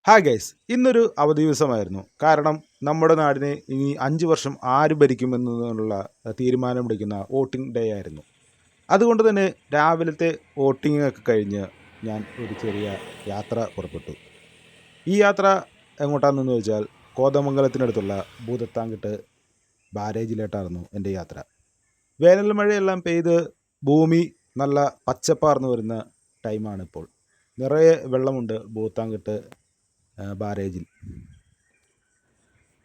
Hi guys, ഇന്നൊരു അവധി ദിവസമായിരുന്നു. കാരണം നമ്മുടെ നാടിനെ ഇനി 5 വർഷം ആര് ഭരിക്കുമെന്നുള്ള തീരുമാനമെടുക്കുന്ന വോട്ടിംഗ് ഡേ ആയിരുന്നു. അതുകൊണ്ട് തന്നെ രാവിലത്തെ വോട്ടിംഗ് ഒക്കെ കഴിഞ്ഞ് ഞാൻ ഒരു ചെറിയ യാത്ര പുറപ്പെട്ടു. ഈ യാത്ര എങ്ങോട്ടാണെന്ന് ചോദിച്ചാൽ കോതമംഗലത്തിനടുത്തുള്ള ഭൂതത്താൻകെട്ട് ബാരേജിലേട്ടായിരുന്നു എൻ്റെ യാത്ര. വേനൽ മഴയെല്ലാം പെയ്ത് ഭൂമി നല്ല പച്ചപ്പാർന്നു വരുന്ന ടൈമാണിപ്പോൾ. നിറയെ വെള്ളമുണ്ട് ഭൂതത്താൻകെട്ട് ബാരേജിൽ.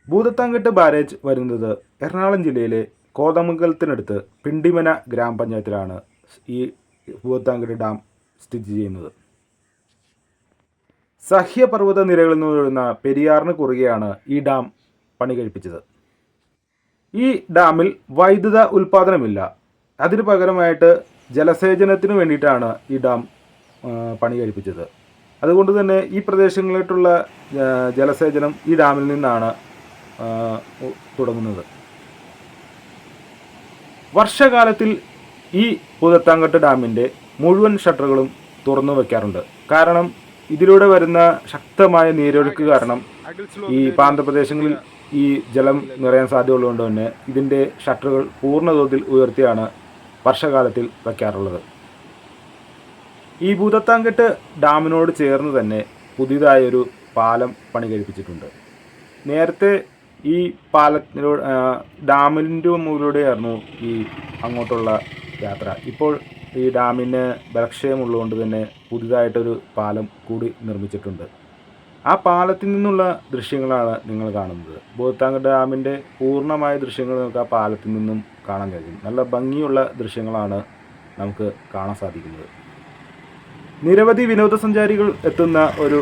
ഭൂതത്താൻകെട്ട് ബാരേജ് വരുന്നത് എറണാകുളം ജില്ലയിലെ കോതമംഗലത്തിനടുത്ത് പിണ്ടിമന ഗ്രാമപഞ്ചായത്തിലാണ് ഈ ഭൂതത്താൻകെട്ട് ഡാം സ്ഥിതി ചെയ്യുന്നത്. സഹ്യപർവ്വത നിരകളിൽ നിന്ന് ഒഴുകുന്ന പെരിയാറിന് കുറുകെയാണ് ഈ ഡാം പണി കഴിപ്പിച്ചത്. ഈ ഡാമിൽ വൈദ്യുത ഉൽപ്പാദനമില്ല. അതിനു പകരമായിട്ട് ജലസേചനത്തിന് വേണ്ടിയിട്ടാണ് ഈ ഡാം പണി കഴിപ്പിച്ചത്. അതുകൊണ്ട് തന്നെ ഈ പ്രദേശങ്ങളിലോട്ടുള്ള ജലസേചനം ഈ ഡാമിൽ നിന്നാണ് തുടങ്ങുന്നത്. വർഷകാലത്തിൽ ഈ ഭൂതത്താൻകെട്ട് ഡാമിൻ്റെ മുഴുവൻ ഷട്ടറുകളും തുറന്നു വയ്ക്കാറുണ്ട്. കാരണം ഇതിലൂടെ വരുന്ന ശക്തമായ നീരൊഴുക്ക് കാരണം ഈ പ്രാന്തപ്രദേശങ്ങളിൽ ഈ ജലം നിറയാൻ സാധ്യതയുള്ളതുകൊണ്ട് തന്നെ ഇതിൻ്റെ ഷട്ടറുകൾ പൂർണ്ണതോതിൽ ഉയർത്തിയാണ് വർഷകാലത്തിൽ വയ്ക്കാറുള്ളത്. ഈ ഭൂതത്താൻകെട്ട് ഡാമിനോട് ചേർന്ന് തന്നെ പുതിയതായൊരു പാലം പണി കഴിപ്പിച്ചിട്ടുണ്ട്. നേരത്തെ ഈ പാലത്തിലൂടെ ഡാമിൻ്റെ മുകളിലൂടെയായിരുന്നു ഈ അങ്ങോട്ടുള്ള യാത്ര. ഇപ്പോൾ ഈ ഡാമിന് ബലക്ഷയമുള്ളതുകൊണ്ട് തന്നെ പുതിയതായിട്ടൊരു പാലം കൂടി നിർമ്മിച്ചിട്ടുണ്ട്. ആ പാലത്തിൽ നിന്നുള്ള ദൃശ്യങ്ങളാണ് നിങ്ങൾ കാണുന്നത്. ഭൂതത്താൻകെട്ട് ഡാമിൻ്റെ പൂർണ്ണമായ ദൃശ്യങ്ങൾ നമുക്ക് ആ പാലത്തിൽ നിന്നും കാണാൻ കഴിയും. നല്ല ഭംഗിയുള്ള ദൃശ്യങ്ങളാണ് നമുക്ക് കാണാൻ സാധിക്കുന്നത്. നിരവധി വിനോദസഞ്ചാരികൾ എത്തുന്ന ഒരു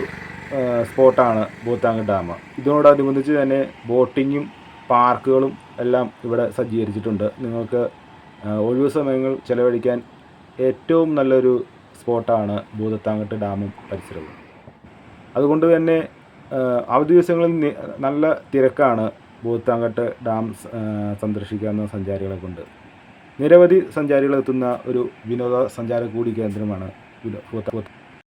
സ്പോട്ടാണ് ഭൂതത്താൻകെട്ട് ഡാം. ഇതിനോടനുബന്ധിച്ച് തന്നെ ബോട്ടിങ്ങും പാർക്കുകളും എല്ലാം ഇവിടെ സജ്ജീകരിച്ചിട്ടുണ്ട്. നിങ്ങൾക്ക് ഒഴിവു സമയങ്ങൾ ചെലവഴിക്കാൻ ഏറ്റവും നല്ലൊരു സ്പോട്ടാണ് ഭൂതത്താൻകെട്ട് ഡാമും പരിസരവും. അതുകൊണ്ട് തന്നെ അവധി ദിവസങ്ങളിൽ നല്ല തിരക്കാണ് ഭൂതത്താൻകെട്ട് ഡാം സന്ദർശിക്കാവുന്ന സഞ്ചാരികളെ കൊണ്ട്. നിരവധി സഞ്ചാരികൾ എത്തുന്ന ഒരു വിനോദസഞ്ചാര കൂടി കേന്ദ്രമാണ് ഭൂതത്താൻകെട്ട്.